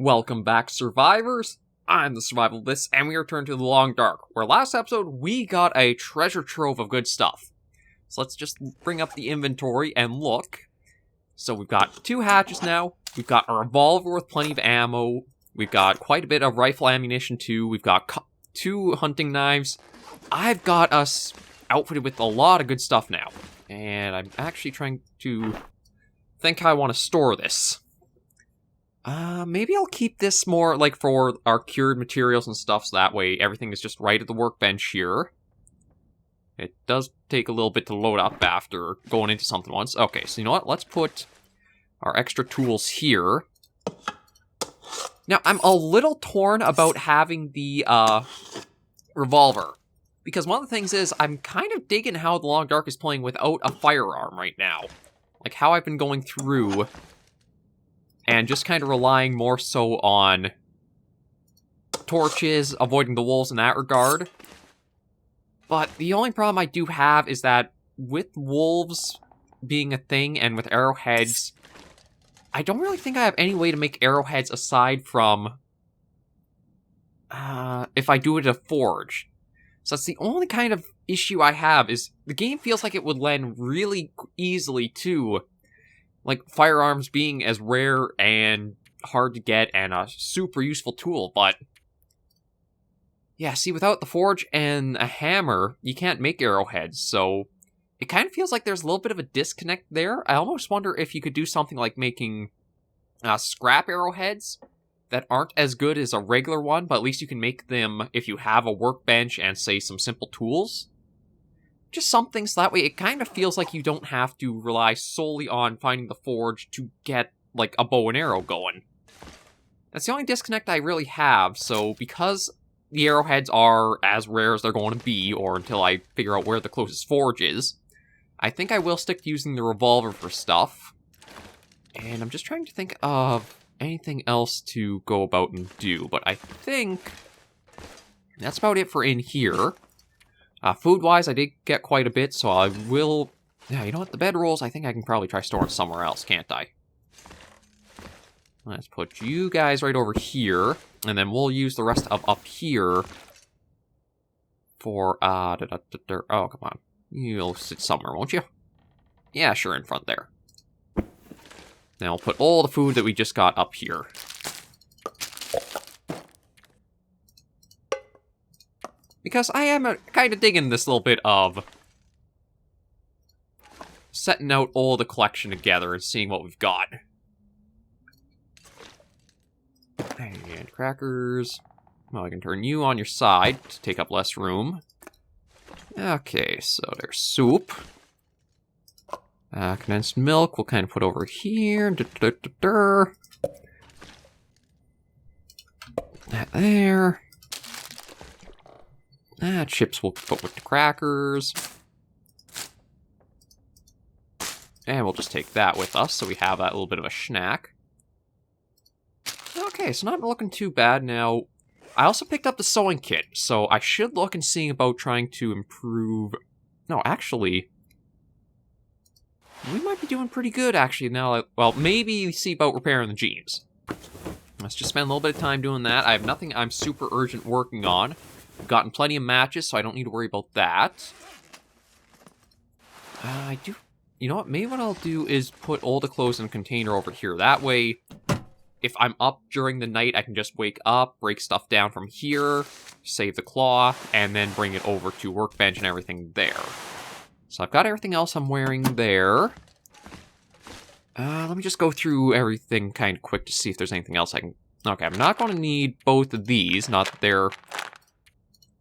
Welcome back, survivors. I'm the SurvivalVis, and we return to the Long Dark, where last episode we got a treasure trove of good stuff. So let's just bring up the inventory and look. So we've got 2 hatchets now, we've got a revolver with plenty of ammo, we've got quite a bit of rifle ammunition too, we've got 2 hunting knives. I've got us outfitted with a lot of good stuff now, and I'm actually trying to think how I want to store this. Maybe I'll keep this more, like, for our cured materials and stuff, so that way everything is just right at the workbench here. It does take a little bit to load up after going into something once. Okay, so you know what? Let's put our extra tools here. Now, I'm a little torn about having the, revolver. Because one of the things is, I'm kind of digging how the Long Dark is playing without a firearm right now. Like, how I've been going through and just kind of relying more so on torches, avoiding the wolves in that regard. But the only problem I do have is that with wolves being a thing and with arrowheads, I don't really think I have any way to make arrowheads aside from if I do it at a forge. So that's the only kind of issue I have, is the game feels like it would lend really easily to, like, firearms being as rare and hard to get and a super useful tool, but yeah, see, without the forge and a hammer, you can't make arrowheads, so it kind of feels like there's a little bit of a disconnect there. I almost wonder if you could do something like making scrap arrowheads that aren't as good as a regular one, but at least you can make them if you have a workbench and, say, some simple tools. Just something so that way it kind of feels like you don't have to rely solely on finding the forge to get, like, a bow and arrow going. That's the only disconnect I really have, so because the arrowheads are as rare as they're going to be, or until I figure out where the closest forge is, I think I will stick to using the revolver for stuff. And I'm just trying to think of anything else to go about and do, but I think that's about it for in here. Food-wise, I did get quite a bit, so I will... Yeah, you know what? The bedrolls, I think I can probably try storing somewhere else, can't I? Let's put you guys right over here, and then we'll use the rest of up here for, oh, come on. You'll sit somewhere, won't you? Yeah, sure, in front there. Then I'll put all the food that we just got up here. Because I am kind of digging this little bit of setting out all the collection together and seeing what we've got. And crackers. Well, I can turn you on your side to take up less room. Okay, so there's soup. Condensed milk we'll kind of put over here. That there. Chips we'll put with the crackers. And we'll just take that with us, so we have that little bit of a snack. Okay, so not looking too bad now. I also picked up the sewing kit, so I should look and see about trying to improve... No, actually... we might be doing pretty good, actually, now. Well, maybe see about repairing the jeans. Let's just spend a little bit of time doing that. I have nothing I'm super urgent working on. I've gotten plenty of matches, so I don't need to worry about that. I do... You know what? Maybe what I'll do is put all the clothes in a container over here. That way, if I'm up during the night, I can just wake up, break stuff down from here, save the cloth, and then bring it over to workbench and everything there. So I've got everything else I'm wearing there. Let me just go through everything kind of quick to see if there's anything else I can... Okay, I'm not going to need both of these. Not that they're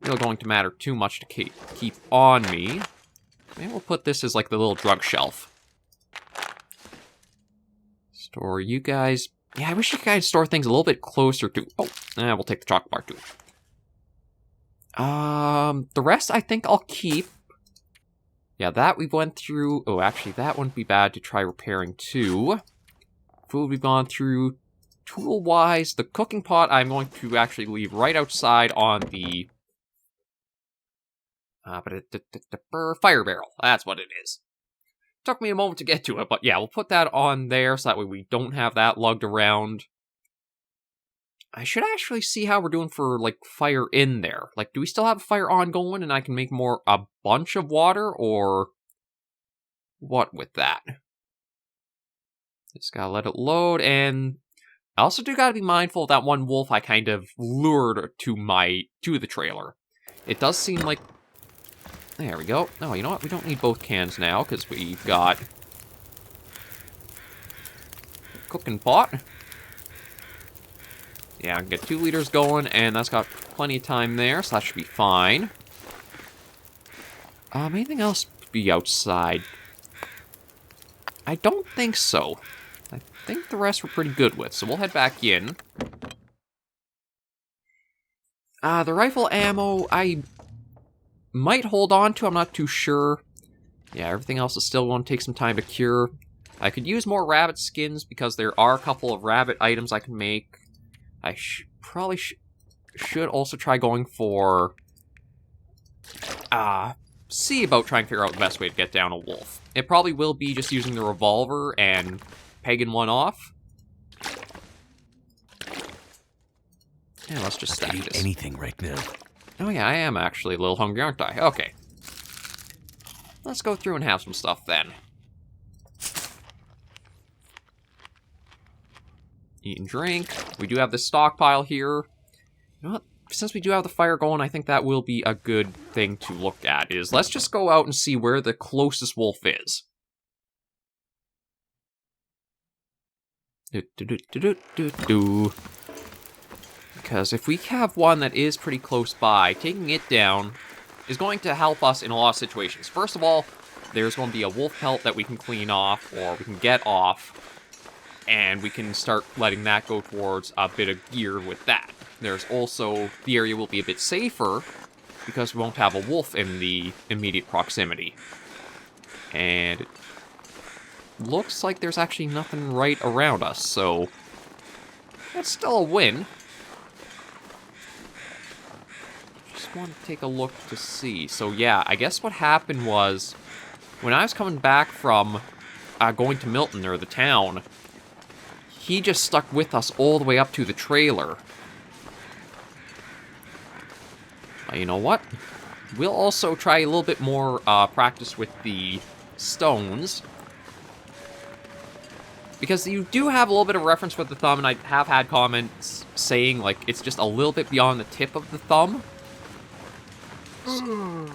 really going to matter too much to keep on me. Maybe we'll put this as like the little drug shelf. Store you guys... Yeah, I wish you guys store things a little bit closer to... Oh, we'll take the chocolate bar too. The rest I think I'll keep. Yeah, that we went through... Oh, actually, that wouldn't be bad to try repairing too. Food we've gone through. Tool-wise, the cooking pot I'm going to actually leave right outside on the... fire barrel. That's what it is. Took me a moment to get to it, but yeah, we'll put that on there so that way we don't have that lugged around. I should actually see how we're doing for, like, fire in there. Like, do we still have a fire ongoing and I can make a bunch of water, or what with that? Just gotta let it load, and I also do gotta be mindful of that one wolf I kind of lured to the trailer. It does seem like... There we go. Oh, you know what? We don't need both cans now, because we've got... cooking pot. Yeah, I can get 2 liters going, and that's got plenty of time there, so that should be fine. Anything else be outside? I don't think so. I think the rest we're pretty good with, so we'll head back in. The rifle ammo, I might hold on to, I'm not too sure. Yeah, everything else is still going to take some time to cure. I could use more rabbit skins, because there are a couple of rabbit items I can make. I probably should also try going for... see about trying to figure out the best way to get down a wolf. It probably will be just using the revolver and pegging one off. Yeah, let's just stack this. Anything right now. Oh yeah, I am actually a little hungry, aren't I? Okay. Let's go through and have some stuff then. Eat and drink. We do have this stockpile here. You know what? Since we do have the fire going, I think that will be a good thing to look at, is let's just go out and see where the closest wolf is. Because if we have one that is pretty close by, taking it down is going to help us in a lot of situations. First of all, there's going to be a wolf pelt that we can clean off, or we can get off, and we can start letting that go towards a bit of gear with that. There's also, the area will be a bit safer, because we won't have a wolf in the immediate proximity. And it looks like there's actually nothing right around us, so that's still a win. Just want to take a look to see. So yeah, I guess what happened was, when I was coming back from going to Milton, or the town, he just stuck with us all the way up to the trailer. You know what? We'll also try a little bit more practice with the stones. Because you do have a little bit of reference with the thumb, and I have had comments saying, like, it's just a little bit beyond the tip of the thumb. Oh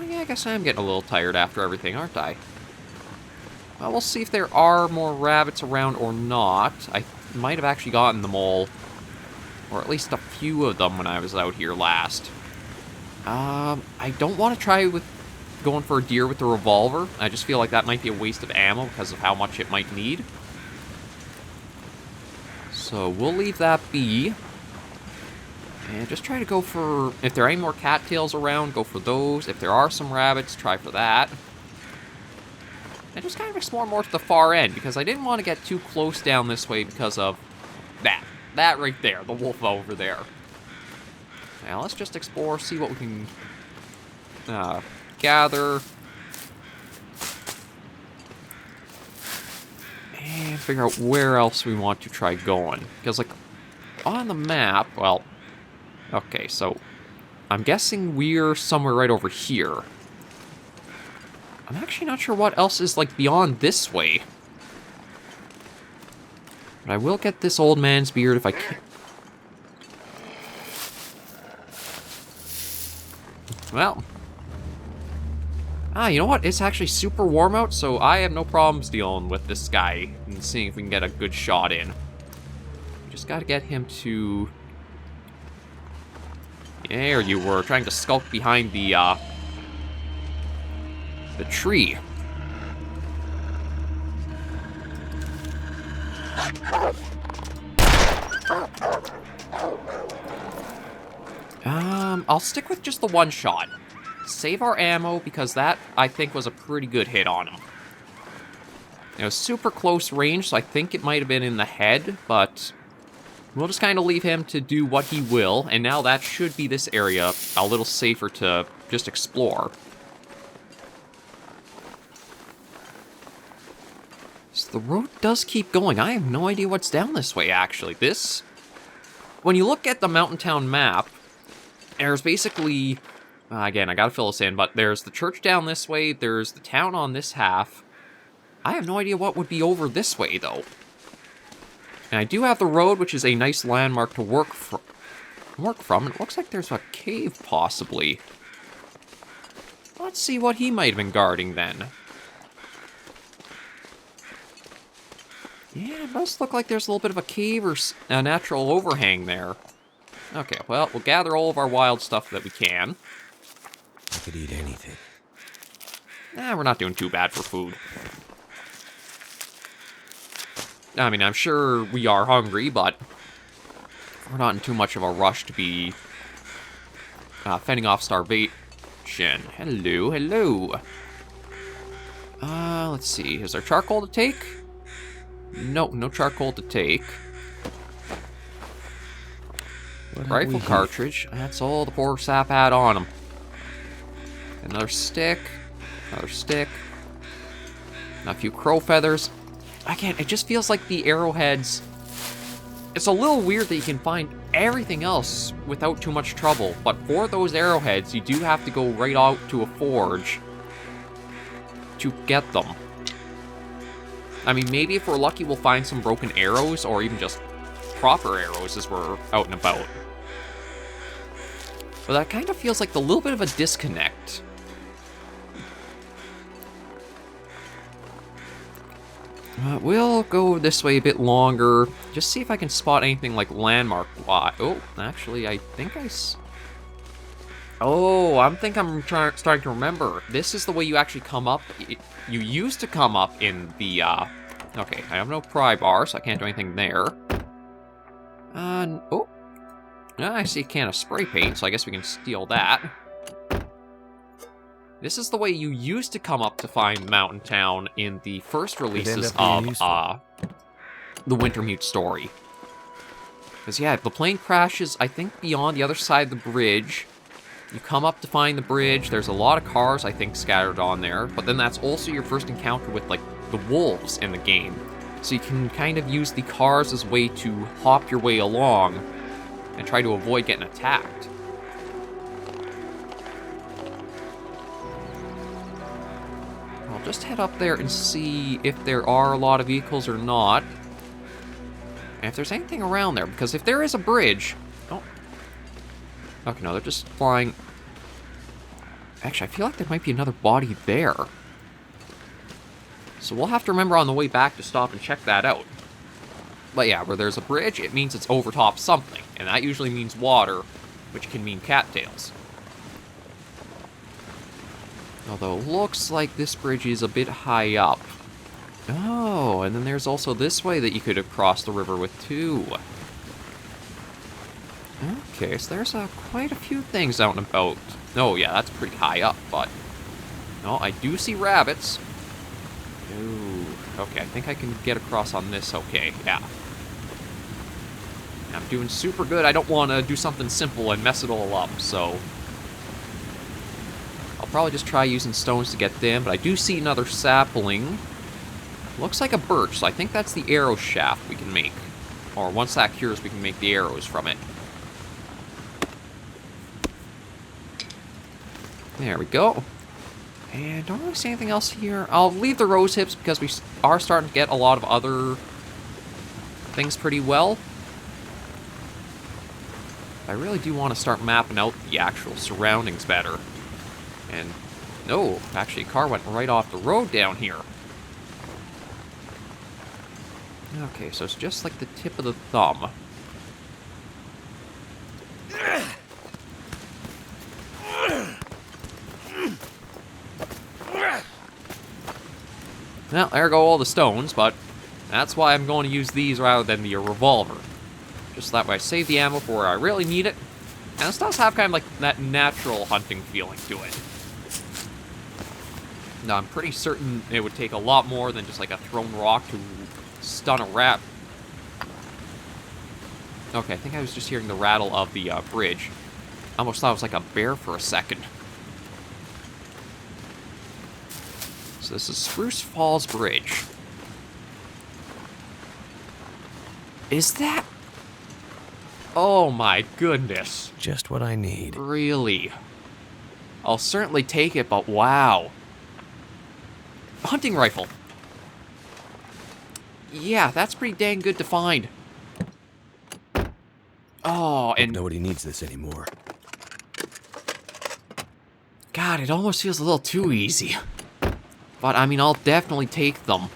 yeah, I guess I am getting a little tired after everything, aren't I? Well, we'll see if there are more rabbits around or not. I might have actually gotten them all, or at least a few of them when I was out here last. I don't want to try with going for a deer with the revolver. I just feel like that might be a waste of ammo because of how much it might need. So we'll leave that be. And just try to go for, if there are any more cattails around, go for those. If there are some rabbits, try for that. And just kind of explore more to the far end, because I didn't want to get too close down this way because of that. That right there, the wolf over there. Now let's just explore, see what we can gather. And figure out where else we want to try going. Because, like, on the map, well, okay, so I'm guessing we're somewhere right over here. I'm actually not sure what else is, like, beyond this way. But I will get this old man's beard if I can. Well. You know what? It's actually super warm out, so I have no problems dealing with this guy and seeing if we can get a good shot in. Just gotta get him to... There you were, trying to skulk behind the tree. I'll stick with just the one shot. Save our ammo, because that, I think, was a pretty good hit on him. It was super close range, so I think it might have been in the head, but we'll just kind of leave him to do what he will, and now that should be this area a little safer to just explore. So the road does keep going. I have no idea what's down this way, actually. This when you look at the Mountain Town map, there's basically... again, I gotta fill this in, but there's the church down this way, there's the town on this half. I have no idea what would be over this way, though. And I do have the road, which is a nice landmark to work from. It looks like there's a cave, possibly. Let's see what he might have been guarding, then. Yeah, it does look like there's a little bit of a cave or a natural overhang there. Okay, well, we'll gather all of our wild stuff that we can. I could eat anything. We're not doing too bad for food. I mean, I'm sure we are hungry, but we're not in too much of a rush to be fending off starvation. Hello, hello. Let's see. Is there charcoal to take? No, no charcoal to take. Rifle cartridge. That's all the poor sap had on him. Another stick. Another stick. A few crow feathers. Again, it just feels like the arrowheads... It's a little weird that you can find everything else without too much trouble, but for those arrowheads, you do have to go right out to a forge to get them. I mean, maybe if we're lucky, we'll find some broken arrows, or even just proper arrows as we're out and about. But that kind of feels like a little bit of a disconnect. We'll go this way a bit longer, just see if I can spot anything like landmark. Oh, actually, I think Oh, I'm starting to remember. This is the way you actually come up. You used to come up in the, Okay, I have no pry bar, so I can't do anything there. Oh. I see a can of spray paint, so I guess we can steal that. This is the way you used to come up to find Mountain Town in the first releases of the Wintermute story. Because, yeah, the plane crashes, I think, beyond the other side of the bridge. You come up to find the bridge. There's a lot of cars, I think, scattered on there. But then that's also your first encounter with, like, the wolves in the game. So you can kind of use the cars as a way to hop your way along and try to avoid getting attacked. I'll just head up there and see if there are a lot of vehicles or not. And if there's anything around there, because if there is a bridge... Oh. Okay, no, they're just flying... Actually, I feel like there might be another body there. So we'll have to remember on the way back to stop and check that out. But yeah, where there's a bridge, it means it's over top something. And that usually means water, which can mean cattails. Although, looks like this bridge is a bit high up. Oh, and then there's also this way that you could have crossed the river with, too. Okay, so there's quite a few things out and about. Oh, yeah, that's pretty high up, but... No, I do see rabbits. Ooh, okay, I think I can get across on this okay, yeah. I'm doing super good. I don't want to do something simple and mess it all up, so... I'll probably just try using stones to get them, but I do see another sapling. Looks like a birch, so I think that's the arrow shaft we can make. Or once that cures, we can make the arrows from it. There we go. And don't really see anything else here. I'll leave the rose hips because we are starting to get a lot of other things pretty well. I really do want to start mapping out the actual surroundings better. And, no, actually a car went right off the road down here. Okay, so it's just like the tip of the thumb. Well, there go all the stones, but that's why I'm going to use these rather than the revolver. Just that way I save the ammo for where I really need it. And this does have kind of like that natural hunting feeling to it. Now, I'm pretty certain it would take a lot more than just like a thrown rock to stun a rat. Okay, I think I was just hearing the rattle of the bridge. I almost thought it was like a bear for a second. So this is Spruce Falls Bridge. Is that... Oh my goodness. Just what I need. Really? I'll certainly take it, but wow. Hunting rifle. Yeah, that's pretty dang good to find. Oh, and Nobody needs this anymore. God, it almost feels a little too easy. But, I mean, I'll definitely take them.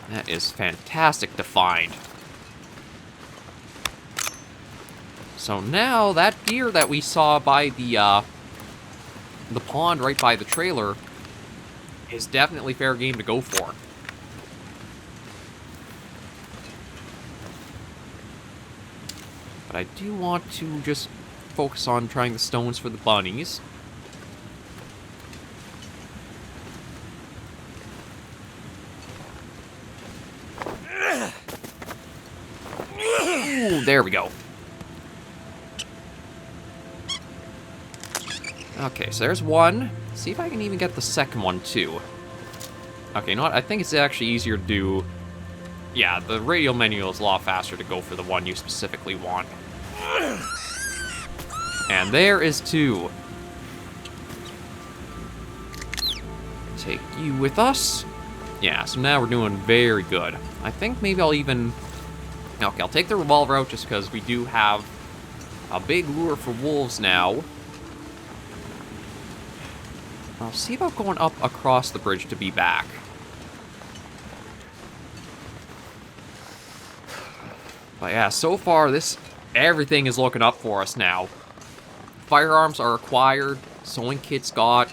That is fantastic to find. So now, that deer that we saw by the pond right by the trailer is definitely fair game to go for. But I do want to just focus on trying the stones for the bunnies. Ooh, there we go. Okay, so there's one. See if I can even get the second one, too. Okay, you know what? I think it's actually easier to do... Yeah, the radial menu is a lot faster to go for the one you specifically want. And there is two. Take you with us. Yeah, so now we're doing very good. I think maybe I'll even... Okay, I'll take the revolver out just because we do have a big lure for wolves now. I'll see about going up across the bridge to be back. But yeah, so far everything is looking up for us now. Firearms are acquired, sewing kits got,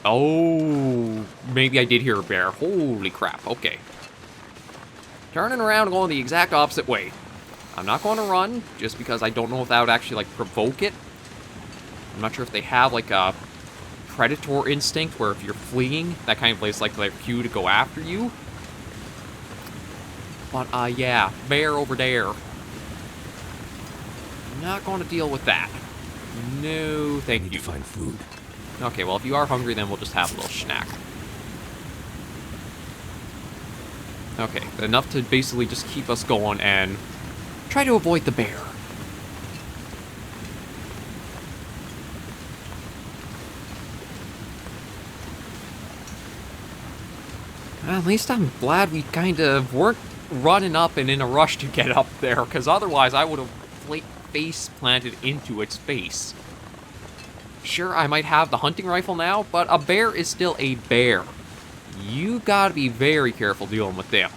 oh, maybe I did hear a bear. Holy crap, okay. Turning around and going the exact opposite way. I'm not going to run, just because I don't know if that would actually, like, provoke it. I'm not sure if they have, like, a predator instinct, where if you're fleeing, that kind of plays, like, their cue to go after you. But, yeah, bear over there. Not going to deal with that. No, thank you. Need to find food. Okay, well, if you are hungry, then we'll just have a little snack. Okay, enough to basically just keep us going and try to avoid the bear. Well, at least I'm glad we kind of weren't running up and in a rush to get up there, because otherwise I would have face planted into its face. Sure, I might have the hunting rifle now, but a bear is still a bear. You gotta be very careful dealing with them.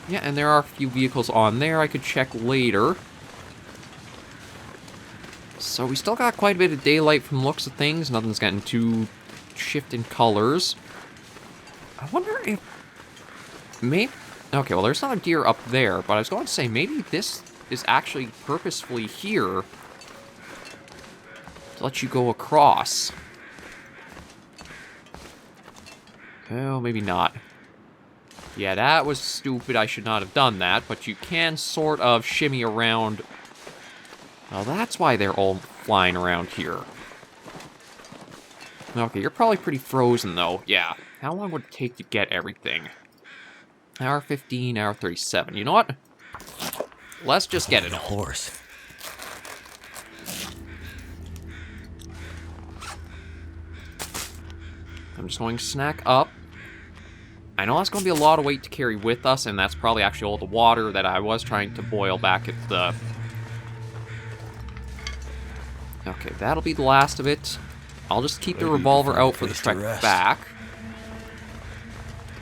Yeah, and there are a few vehicles on there I could check later. So we still got quite a bit of daylight from the looks of things. Nothing's getting too shifting colors. I wonder if... maybe... Okay, well, there's not a deer up there, but I was going to say, maybe this is actually purposefully here to let you go across. Oh, maybe not. Yeah, that was stupid. I should not have done that, but you can sort of shimmy around. Well, that's why they're all flying around here. Okay, you're probably pretty frozen, though. Yeah. How long would it take to get everything? Hour 15, hour 37. You know what? Let's just get it all. Horse. I'm just going to snack up. I know that's going to be a lot of weight to carry with us, and that's probably actually all the water that I was trying to boil back at the... Okay, that'll be the last of it. I'll just keep the revolver out for the trek back.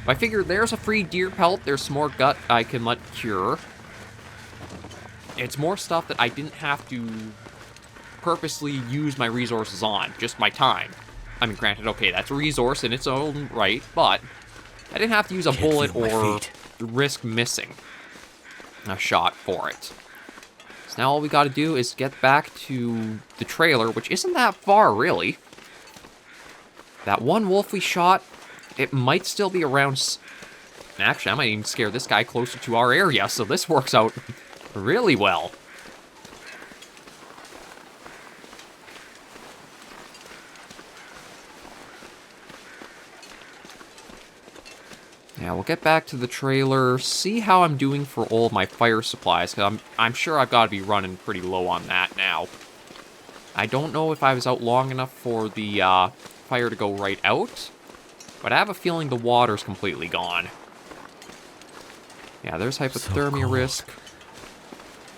I figure there's a free deer pelt, there's some more gut I can let cure. It's more stuff that I didn't have to purposely use my resources on, just my time. I mean, granted, okay, that's a resource in its own right, but I didn't have to use a bullet or risk missing a shot for it. So now all we gotta do is get back to the trailer, which isn't that far, really. That one wolf we shot, it might still be around... Actually, I might even scare this guy closer to our area, so this works out really well. Yeah, we'll get back to the trailer, see how I'm doing for all of my fire supplies, because I'm sure I've got to be running pretty low on that now. I don't know if I was out long enough for the fire to go right out, but I have a feeling the water's completely gone. Yeah, there's hypothermia risk.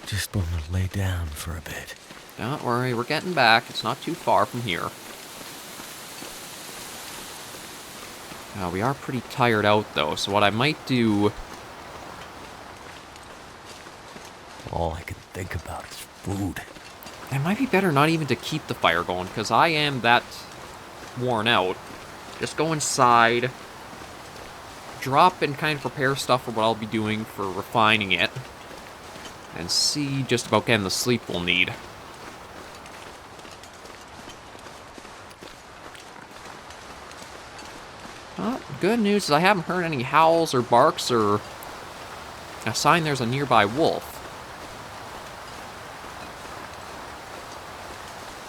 Just want to lay down for a bit. Don't worry, we're getting back. It's not too far from here. We are pretty tired out, though, so what I might do... All I can think about is food. It might be better not even to keep the fire going, because I am that worn out. Just go inside, drop and kind of prepare stuff for what I'll be doing for refining it, and see just about getting the sleep we'll need. Well, good news is I haven't heard any howls or barks or a sign there's a nearby wolf.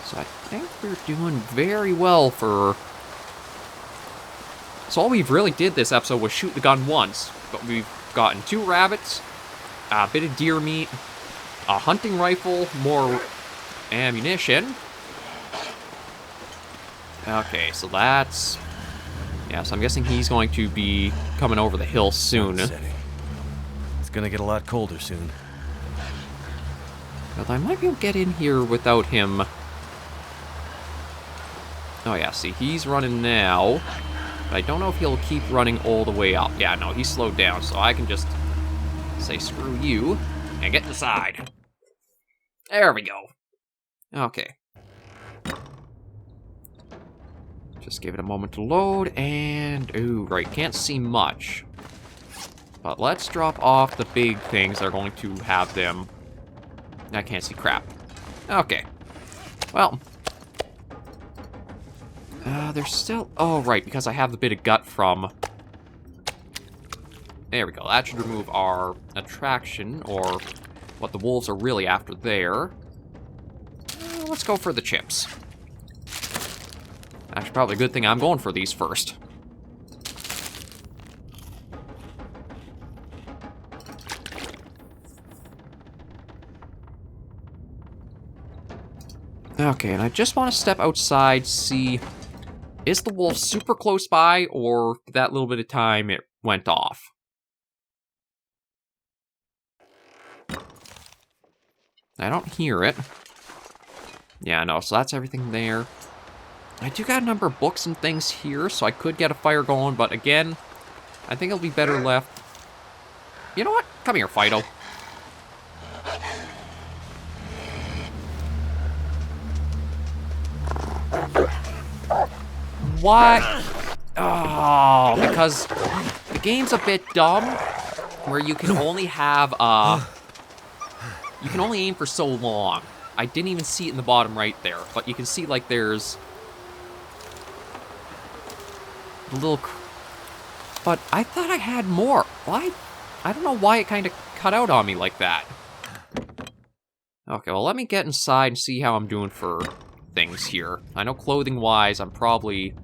So I think we're doing very well for... So all we've really did this episode was shoot the gun once, but we've gotten 2 rabbits, a bit of deer meat, a hunting rifle, more ammunition. Okay, so that's... Yeah, so I'm guessing he's going to be coming over the hill soon. It's gonna get a lot colder soon. But I might be able to get in here without him. Oh yeah, see, he's running now. But I don't know if he'll keep running all the way up. Yeah, no, he's slowed down, so I can just say screw you and get inside. There we go. Okay. Just give it a moment to load, and... Ooh, right, can't see much. But let's drop off the big things that are going to have them... I can't see crap. Okay. Well. There's still... Oh, right, because I have the bit of gut from... There we go. That should remove our attraction, or what the wolves are really after there. Let's go for the chips. Actually, probably a good thing I'm going for these first. Okay, and I just want to step outside, see... Is the wolf super close by, or that little bit of time it went off? I don't hear it. Yeah, no, so that's everything there. I do got a number of books and things here, so I could get a fire going, but again, I think it'll be better left... You know what? Come here, Fido. What? Oh, because the game's a bit dumb, where you can only have, you can only aim for so long. I didn't even see it in the bottom right there, but you can see, like, there's... the little... But I thought I had more. Why? I don't know why it kind of cut out on me like that. Okay, well, let me get inside and see how I'm doing for things here. I know clothing-wise, I'm probably...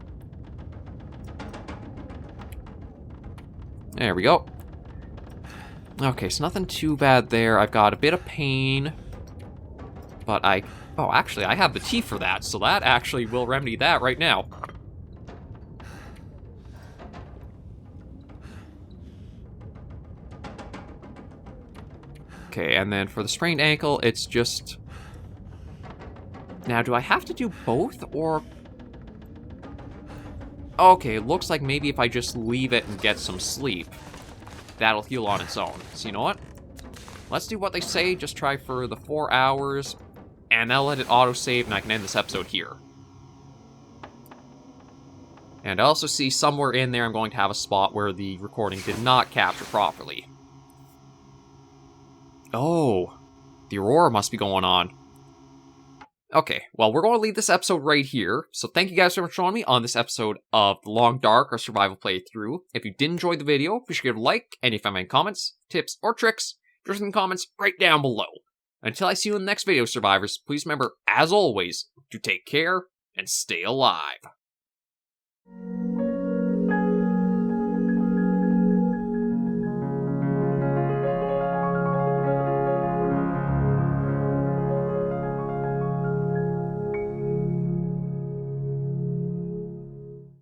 There we go. Okay, so nothing too bad there. I've got a bit of pain. But I... Oh, actually, I have the tea for that, so that actually will remedy that right now. Okay, and then for the sprained ankle, it's just... Now, do I have to do both, or... Okay, it looks like maybe if I just leave it and get some sleep, that'll heal on its own. So you know what? Let's do what they say, just try for the 4 hours, and I'll let it autosave, and I can end this episode here. And I also see somewhere in there I'm going to have a spot where the recording did not capture properly. Oh, the aurora must be going on. Okay, well, we're going to leave this episode right here. So thank you guys so much for joining me on this episode of The Long Dark, or survival playthrough. If you did enjoy the video, be sure to give it a like, and if you have any comments, tips, or tricks, just in the comments right down below. Until I see you in the next video, survivors, please remember, as always, to take care and stay alive.